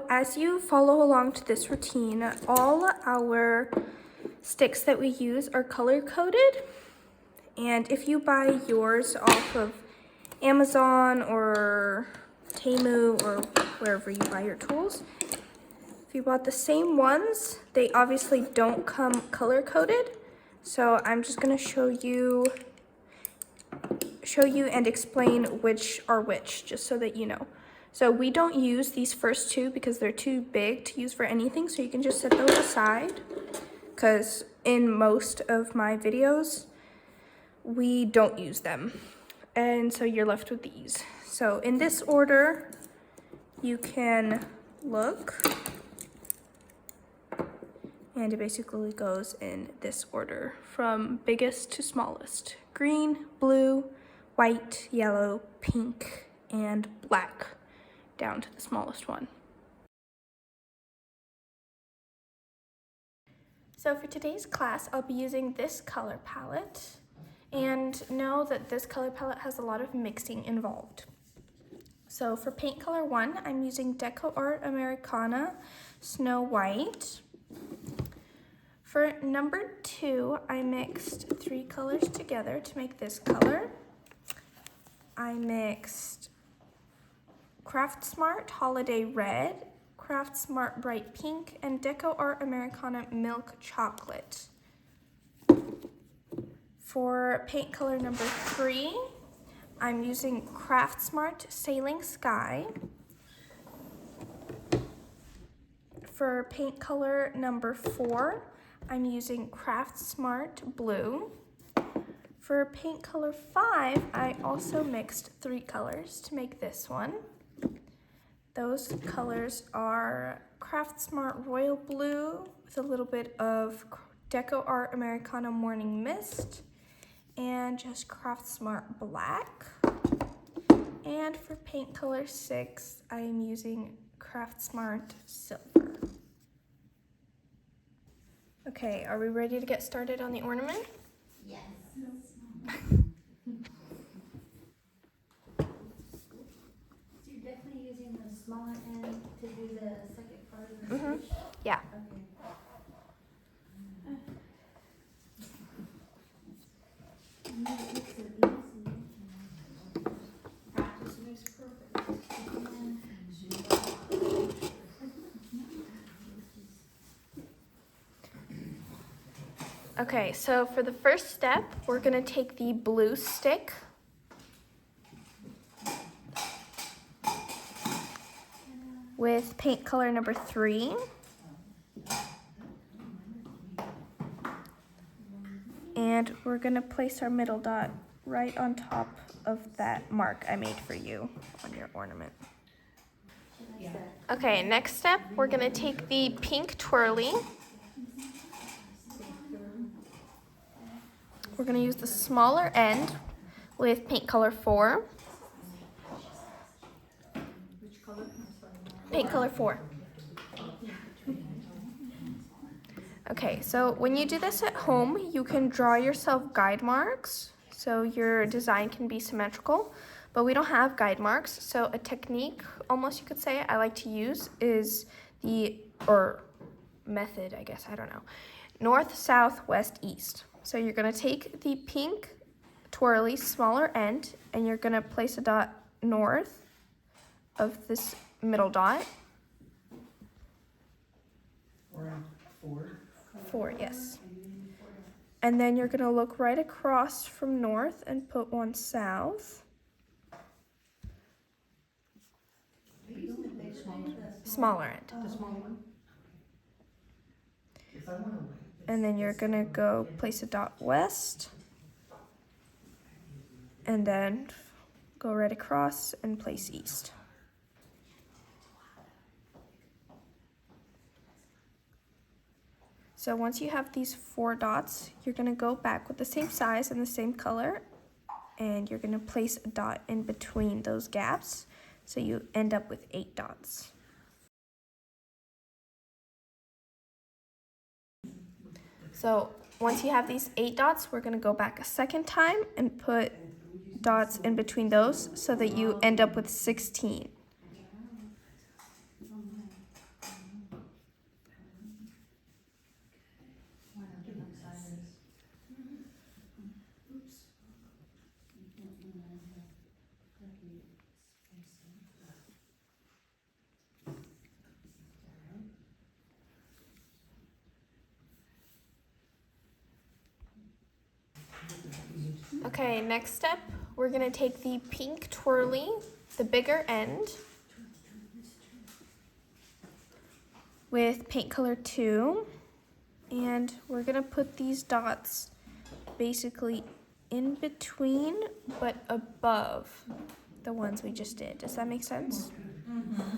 So as you follow along to this routine, all our sticks that we use are color coded. And if you buy yours off of Amazon or Temu or wherever you buy your tools, if you bought the same ones, they obviously don't come color coded. So I'm just gonna show you and explain which are which, just so that you know. So we don't use these first two because they're too big to use for anything, so you can just set those aside, because in most of my videos, we don't use them. And so you're left with these. So in this order, you can look, and it basically goes in this order from biggest to smallest: green, blue, white, yellow, pink, and black, down to the smallest one. So for today's class, I'll be using this color palette, and know that this color palette has a lot of mixing involved. So for paint color 1, I'm using Deco Art Americana Snow White. For number 2, I mixed 3 colors together to make this color. I mixed Craft Smart Holiday Red, Craft Smart Bright Pink, and Deco Art Americana Milk Chocolate. For paint color number 3, I'm using Craft Smart Sailing Sky. For paint color number 4, I'm using Craft Smart Blue. For paint color 5, I also mixed 3 colors to make this one. Those colors are Craft Smart Royal Blue with a little bit of Deco Art Americana Morning Mist, and just Craft Smart Black. And for paint color 6, I am using Craft Smart Silver. Okay, are we ready to get started on the ornament? Yes. So you're definitely using the smaller end to do the second part of the stitch? Yeah. Okay. Practice makes perfect. Okay, so for the first step, we're gonna take the blue stick with paint color number 3. And we're gonna place our middle dot right on top of that mark I made for you on your ornament. Okay, next step, we're gonna take the pink twirly. We're gonna use the smaller end with paint color 4. Which color? Paint color 4. Okay, so when you do this at home, you can draw yourself guide marks so your design can be symmetrical, but we don't have guide marks, so a technique, almost you could say, I like to use is method, I guess, I don't know, north, south, west, east. So you're gonna take the pink twirly smaller end and you're gonna place a dot north of this middle dot. 4, yes. And then you're gonna look right across from north and put one south. Smaller end. The small one? And then you're gonna go place a dot west. And then go right across and place east. So once you have these 4 dots, you're gonna go back with the same size and the same color, and you're gonna place a dot in between those gaps, so you end up with 8 dots. So once you have these 8 dots, we're gonna go back a second time and put dots in between those so that you end up with 16. Okay, next step, we're gonna take the pink twirly, the bigger end, with paint color 2, and we're gonna put these dots basically in between but above the ones we just did. Does that make sense? Mm-hmm.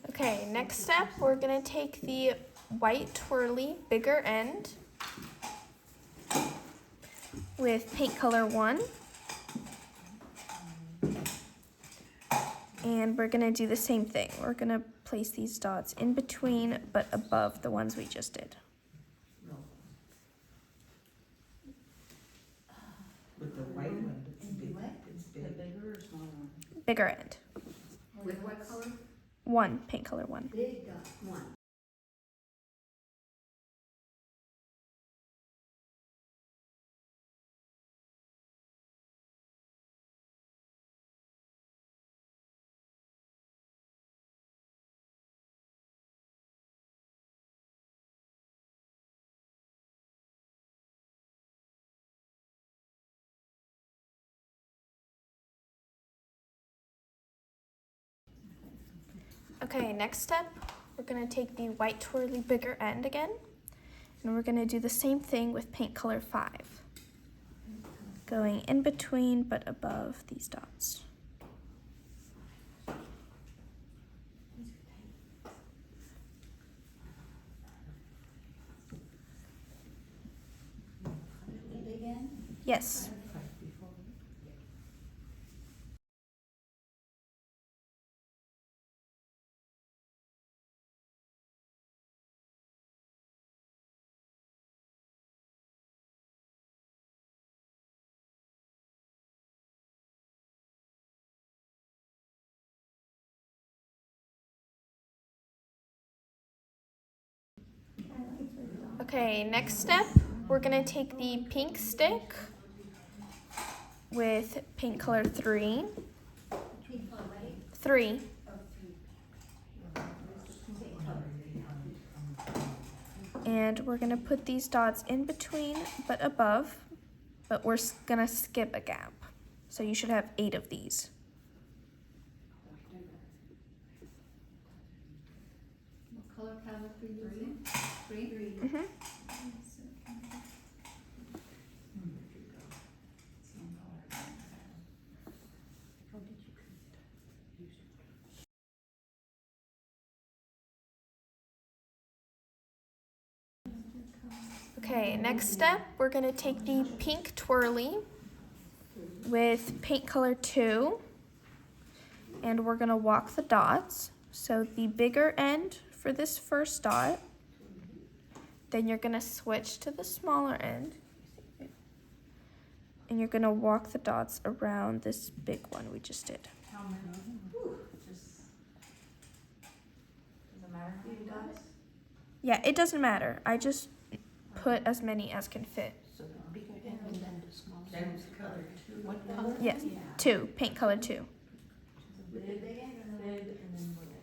Okay, next step, we're gonna take the white twirly, bigger end, with paint color 1. And we're gonna do the same thing. We're gonna place these dots in between but above the ones we just did. With the white one, it's And do big, what? it's The big. bigger or smaller one? Bigger end. With what color? 1, paint color 1. Big dot, one. Okay, next step, we're gonna take the white twirly, bigger end again, and we're gonna do the same thing with paint color 5. Going in between but above these dots. The big end? Yes. Okay, next step, we're gonna take the pink stick with paint color 3. Pink color, right? 3. Oh, three. And we're gonna put these dots in between but above, but we're gonna skip a gap. So you should have 8 of these. What color palette are you using? Three? Mm-hmm. Okay, next step, we're gonna take the pink twirly with paint color 2, and we're gonna walk the dots. So the bigger end for this first dot, then you're gonna switch to the smaller end, and you're gonna walk the dots around this big one we just did. How many? Just, does it matter how many dots? Yeah, it doesn't matter. I just put as many as can fit. So the bigger end and then the smaller. Then it's color two. What color? Yes, 2, paint color 2. With the big end or the Big and then little.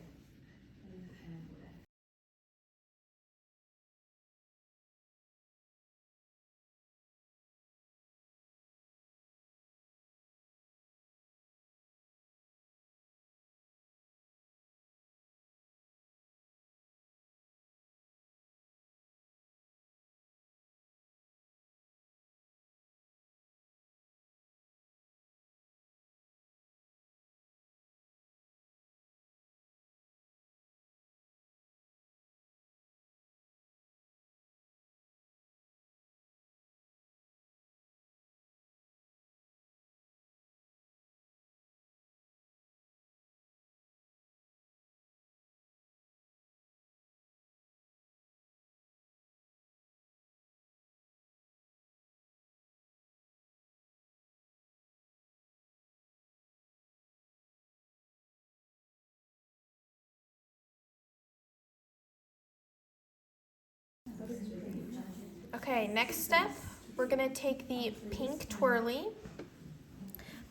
Okay, next step, we're gonna take the pink twirly,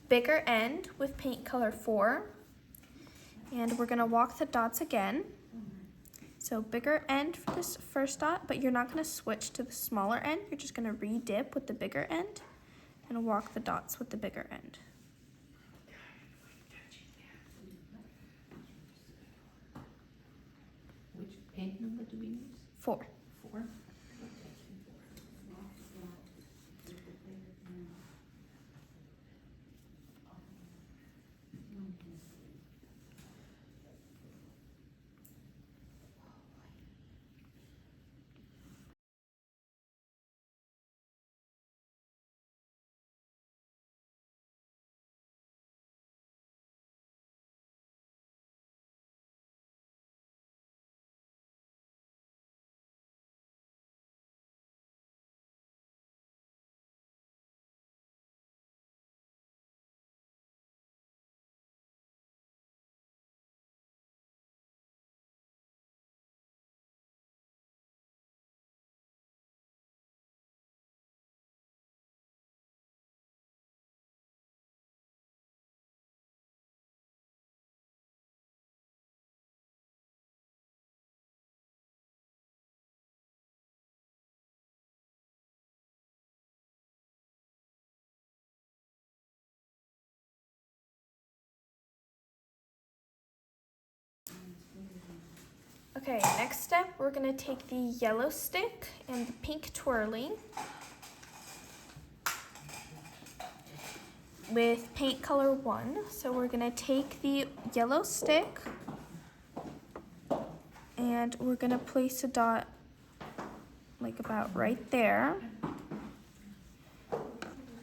bigger end with paint color 4, and we're gonna walk the dots again. So bigger end for this first dot, but you're not gonna switch to the smaller end. You're just gonna re-dip with the bigger end and walk the dots with the bigger end. Which paint number do we use? 4. 4? Okay, next step, we're gonna take the yellow stick and the pink twirly with paint color 1. So we're gonna take the yellow stick and we're gonna place a dot like about right there.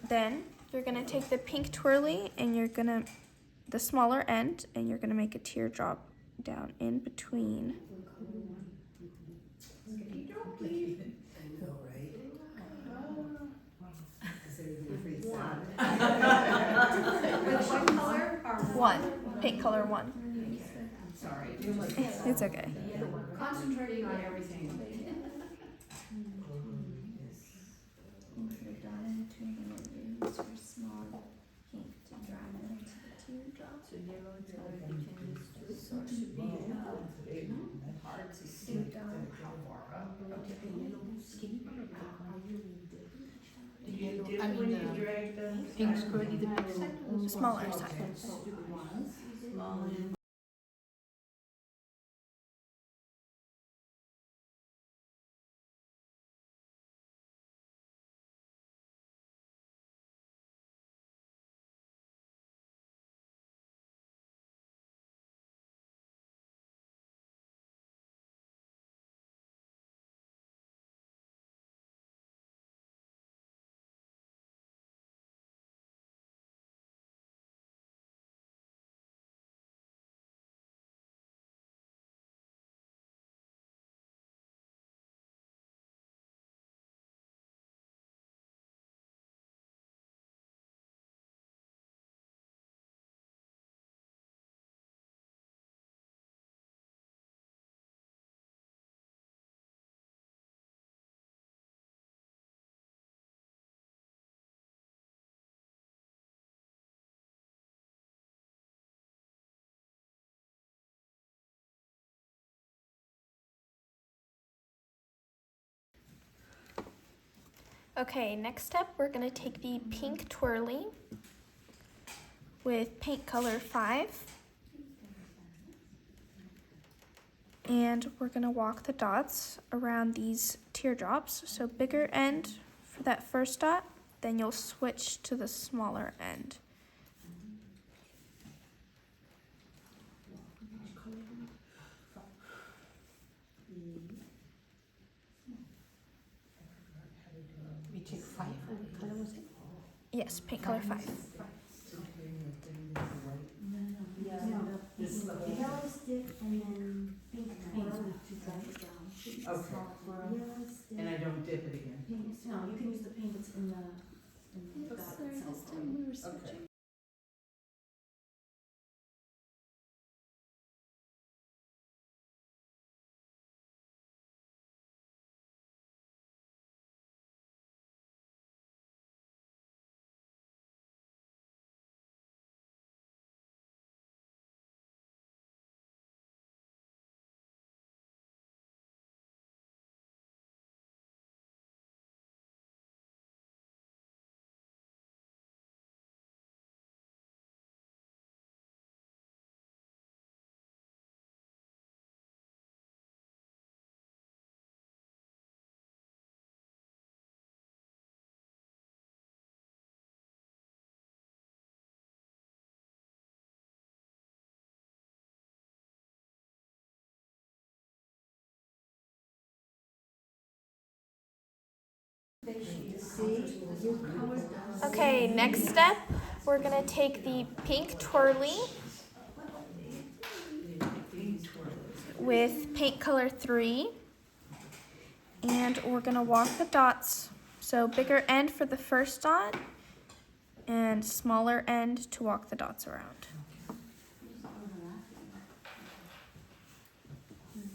Then you're gonna take the pink twirly and you're gonna, the smaller end, and you're gonna make a teardrop down in between. What color? 1, paint color 1. Sorry. It's okay. Concentrating on everything. Into the dot in between and then use your small pink to drag it into the teardrop. So yellow and colored you can use too. So it should be Hard to see. two down. How far up? The yellow skinny one or big one? Do you dip I mean, when the you drag the? pink squirty, the big side? or the Smaller small side. Small and Okay, next step, we're gonna take the pink twirly with paint color 5. And we're gonna walk the dots around these teardrops. So bigger end for that first dot, then you'll switch to the smaller end. We take 5, and what color was it? Yes, paint color 5. Yellow stick and then pink twirl to drag it down. Okay. Yellow stick, and I don't dip it again. pink, no, you can use the paint that's in the dot Sorry, itself. this time we were Okay. switching. See, your color does. Okay, next step, we're gonna take the pink twirly with paint color 3, and we're gonna walk the dots. So bigger end for the first dot, and smaller end to walk the dots around.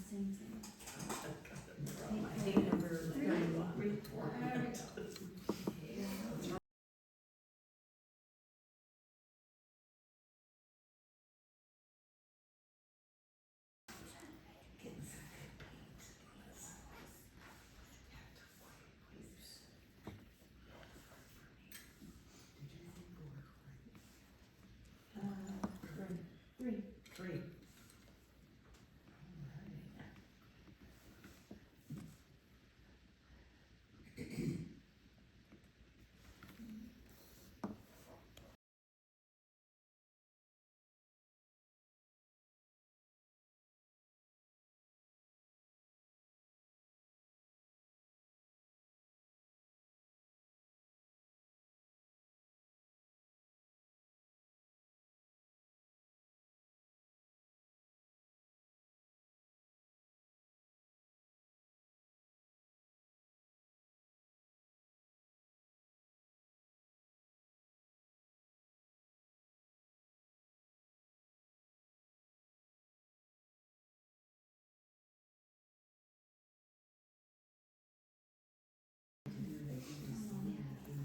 Same thing. Three.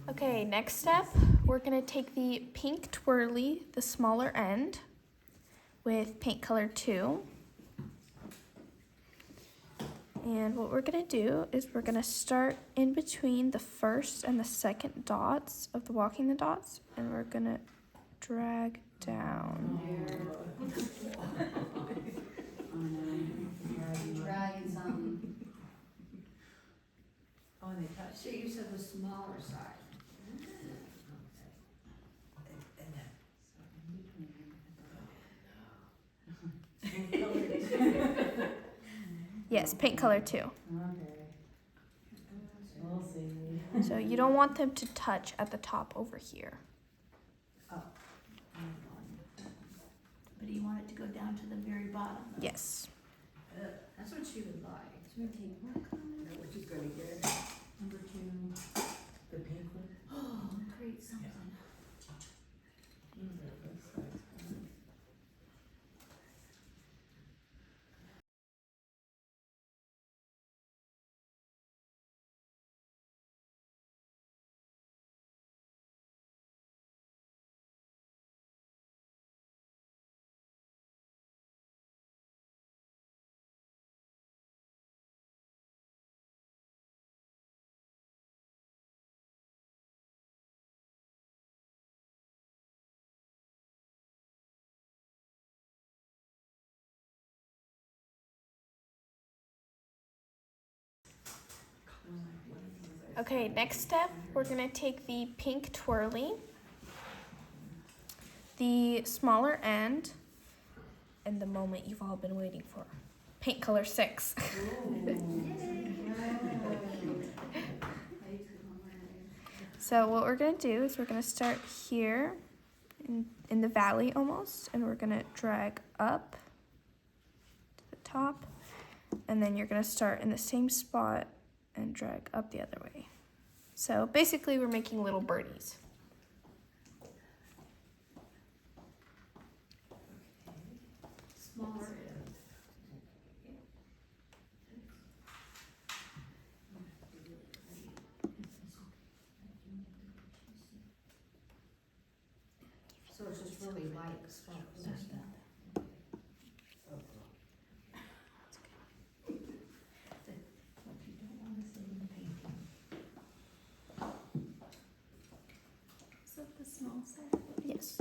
Okay, next step, we're gonna take the pink twirly, the smaller end, with paint color 2. And what we're gonna do is we're gonna start in between the first and the second dots of the walking the dots, and we're gonna drag down. Dragging some. Oh, and they touch. So you said the smaller side. Yes, paint color 2. Okay. We'll see. So you don't want them to touch at the top over here. But you want it to go down to the very bottom. Yes. That's what she would like. So we take what color? What she's gonna get? Number 2. The pink one? Oh, create something. Okay, next step, we're gonna take the pink twirly, the smaller end, and the moment you've all been waiting for, paint color 6. So what we're gonna do is we're gonna start here in the valley almost, and we're gonna drag up to the top, and then you're gonna start in the same spot and drag up the other way. So basically we're making little birdies. Smaller end. So it's just really light sparkles and stuff. Is that the small side? Yes.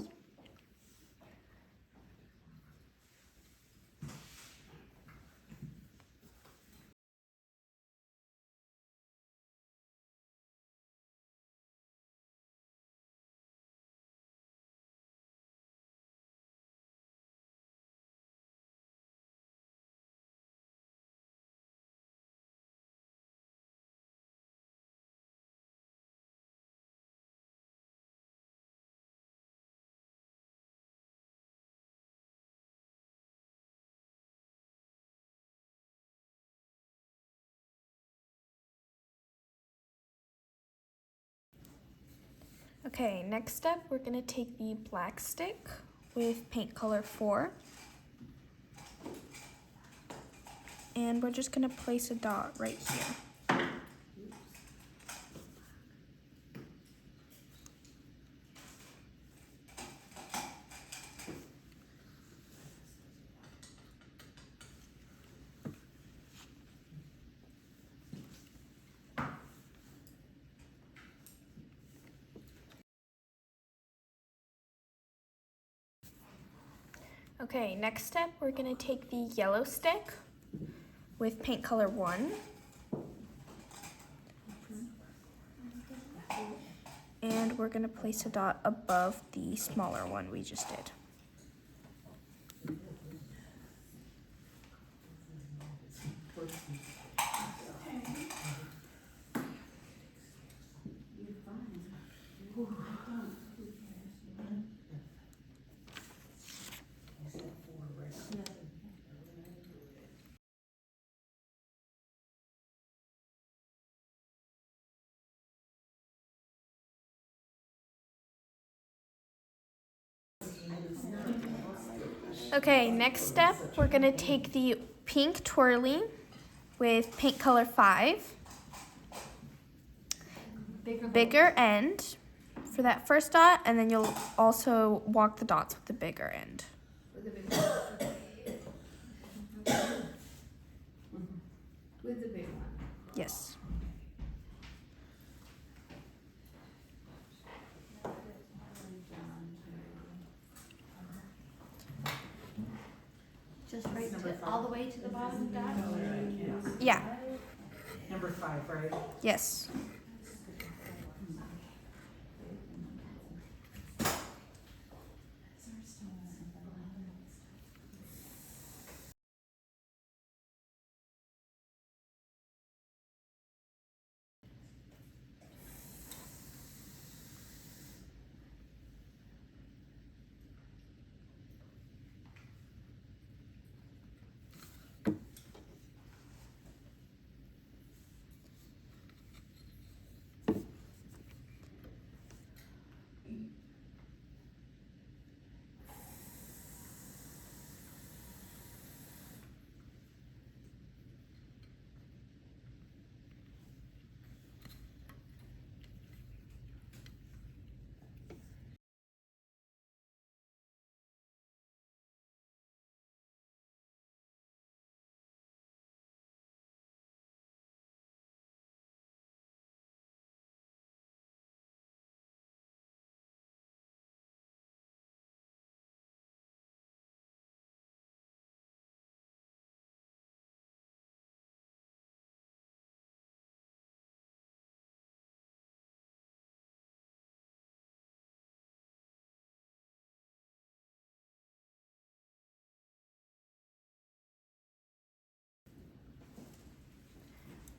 Okay, next step, we're gonna take the black stick with paint color 4. And we're just gonna place a dot right here. Okay, next step, we're gonna take the yellow stick with paint color 1. And we're gonna place a dot above the smaller one we just did. Okay, next step, we're gonna take the pink twirly with paint color 5. Bigger end for that first dot, and then you'll also walk the dots with the bigger end. With the big With the big one. Yes. Just right to, all the way to the bottom dot? Yeah. Number 5, right? Yes.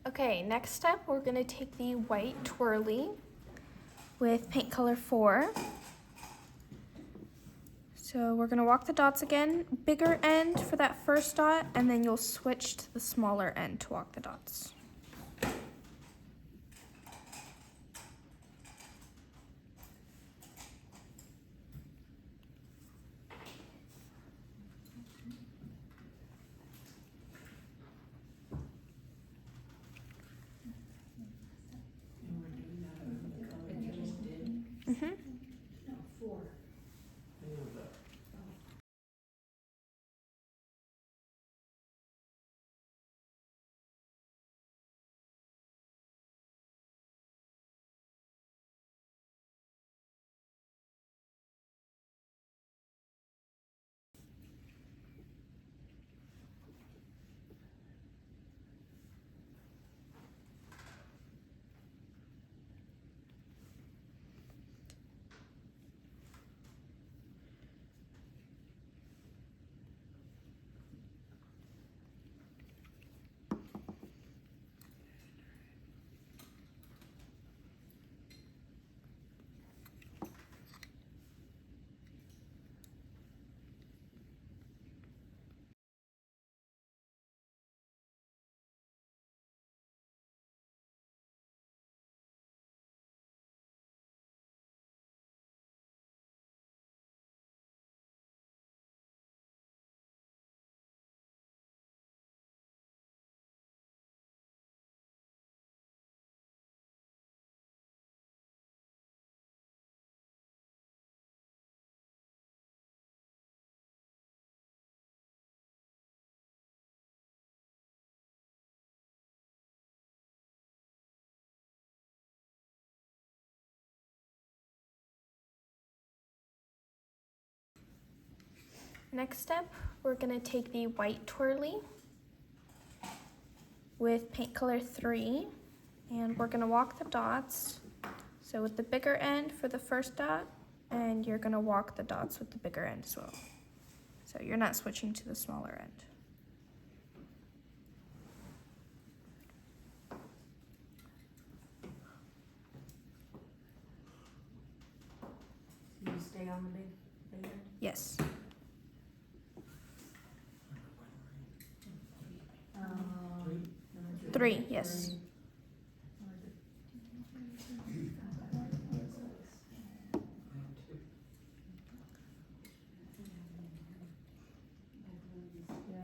Okay, next step, we're gonna take the white twirly with paint color 4. So we're gonna walk the dots again, bigger end for that first dot, and then you'll switch to the smaller end to walk the dots. And we're doing that on the color you just did. Mm-hmm. No, 4. Next step, we're gonna take the white twirly with paint color 3, and we're gonna walk the dots. So with the bigger end for the first dot, and you're gonna walk the dots with the bigger end as well. So you're not switching to the smaller end. You stay on the big end? Yes. Three? 3, yes. Yeah.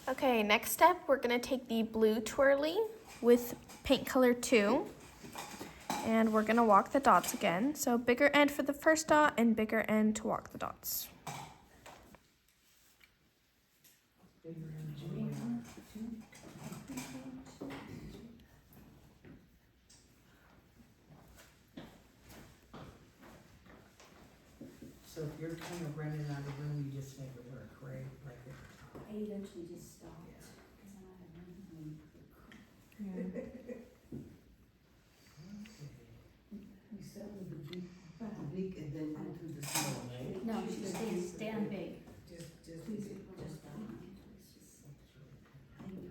Okay, next step, we're gonna take the blue twirly with paint color 2, and we're gonna walk the dots again. So bigger end for the first dot and bigger end to walk the dots. So if you're kind of running out of room, you just make it work, right? Like at the top. I eventually just stopped, Yeah. cause then I had nothing. Okay. You start with the big and then go to the small, right? No, she stay on big. Just Please, big. just that one. It's just, I don't know.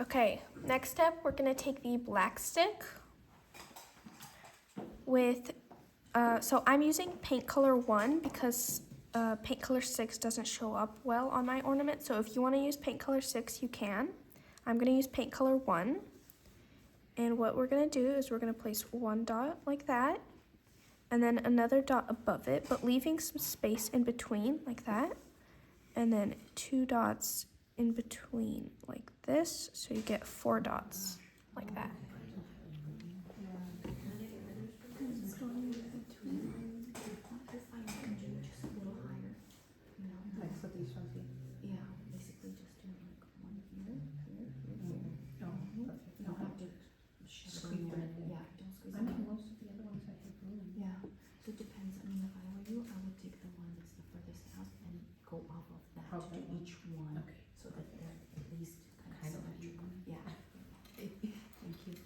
Okay, next step, we're gonna take the black stick with, so I'm using paint color 1 because paint color 6 doesn't show up well on my ornament. So if you want to use paint color 6, you can. I'm going to use paint color 1. And what we're going to do is we're going to place one dot like that, and then another dot above it, but leaving some space in between like that, and then 2 dots in between like this, so you get 4 dots like that. It's going in between. Just find it and do just a little higher, you know? Like for these ones here. Yeah, basically just do like one here, here, here, here. No, You don't have to shove it in there. Yeah, don't squeeze I it. mean, most of the other ones I have room. Yeah, so it depends. I mean, if I were you, I would take the one that's the furthest out and go off of that to Okay. do each one, Okay. so that they're at least kind Kind of of symmetrical. Yeah. Thank you.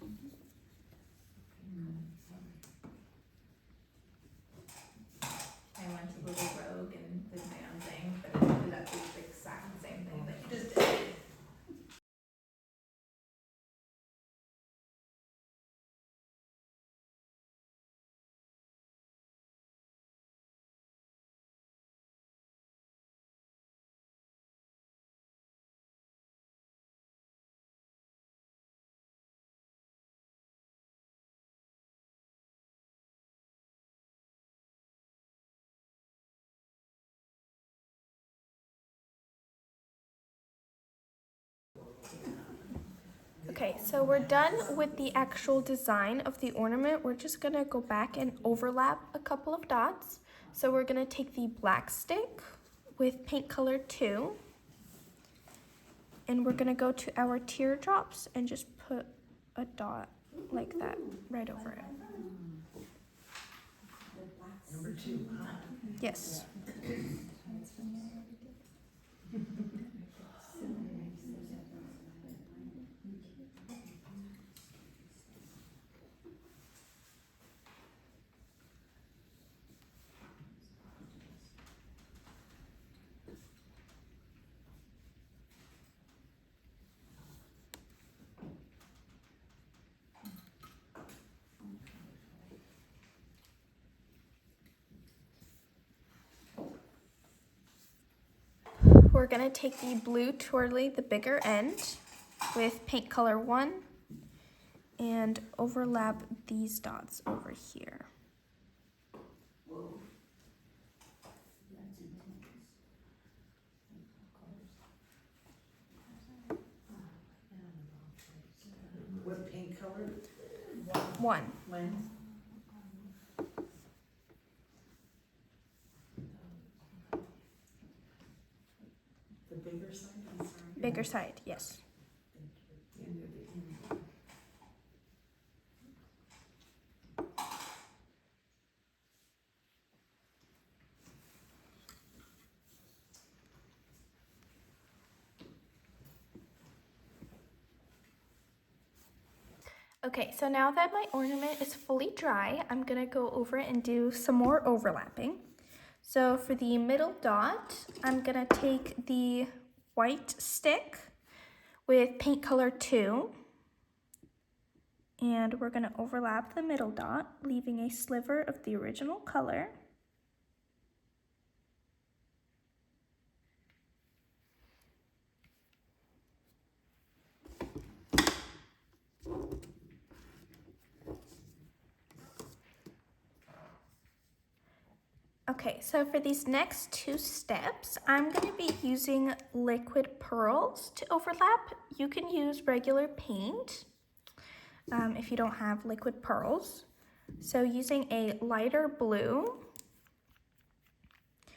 I went a little rogue and did my own thing, but it ended up being the exact same thing that you just did. Okay, so we're done with the actual design of the ornament. We're just gonna go back and overlap a couple of dots. So we're gonna take the black stick with paint color 2, and we're gonna go to our teardrops and just put a dot like that right over it. Number 2, huh? Yes. We're gonna take the blue twirly, the bigger end, with paint color 1, and overlap these dots over here. What paint color? 1. When? The bigger side, I'm sorry. Bigger side, yes. The end of the end. Okay, so now that my ornament is fully dry, I'm gonna go over it and do some more overlapping. So for the middle dot, I'm gonna take the white stick with paint color 2, and we're gonna overlap the middle dot, leaving a sliver of the original color. Okay, so for these next 2 steps, I'm going to be using liquid pearls to overlap. You can use regular paint if you don't have liquid pearls. So using a lighter blue.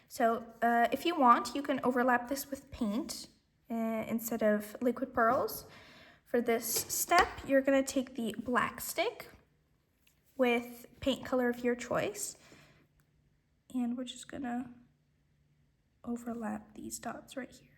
So if you want, you can overlap this with paint instead of liquid pearls. For this step, you're going to take the black stick with paint color of your choice. And we're just gonna overlap these dots right here.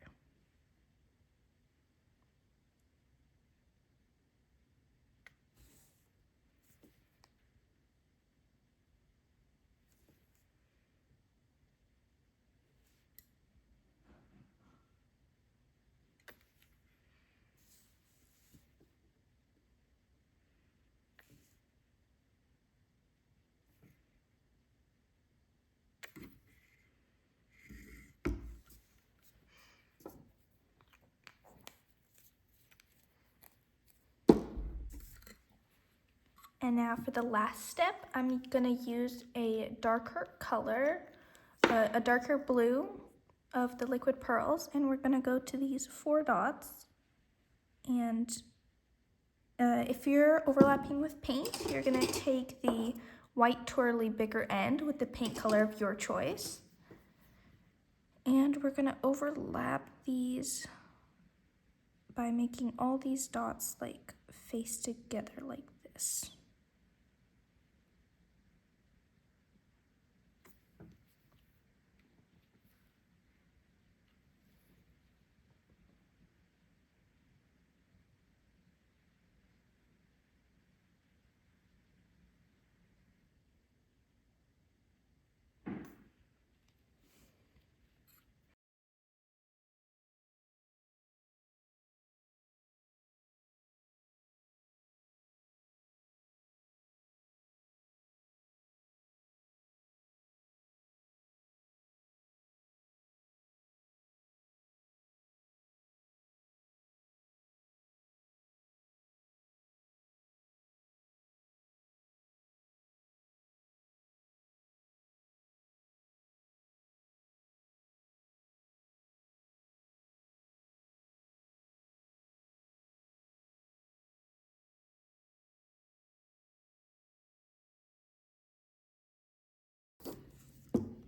And now for the last step, I'm gonna use a darker color, a darker blue of the liquid pearls, and we're gonna go to these 4 dots. And if you're overlapping with paint, you're gonna take the white twirly bigger end with the paint color of your choice. And we're gonna overlap these by making all these dots like face together like this.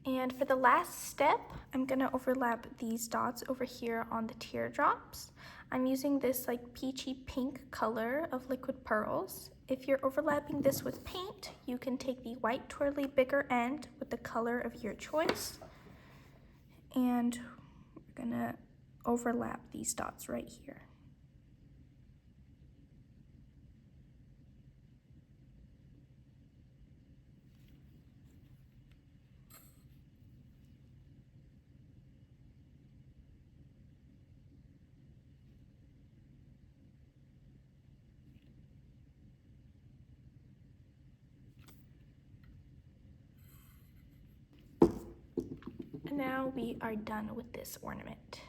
And for the last step, I'm gonna overlap these dots over here on the teardrops. I'm using this like peachy pink color of liquid pearls. If you're overlapping this with paint, you can take the white twirly bigger end with the color of your choice. And we're gonna overlap these dots right here. And now we are done with this ornament.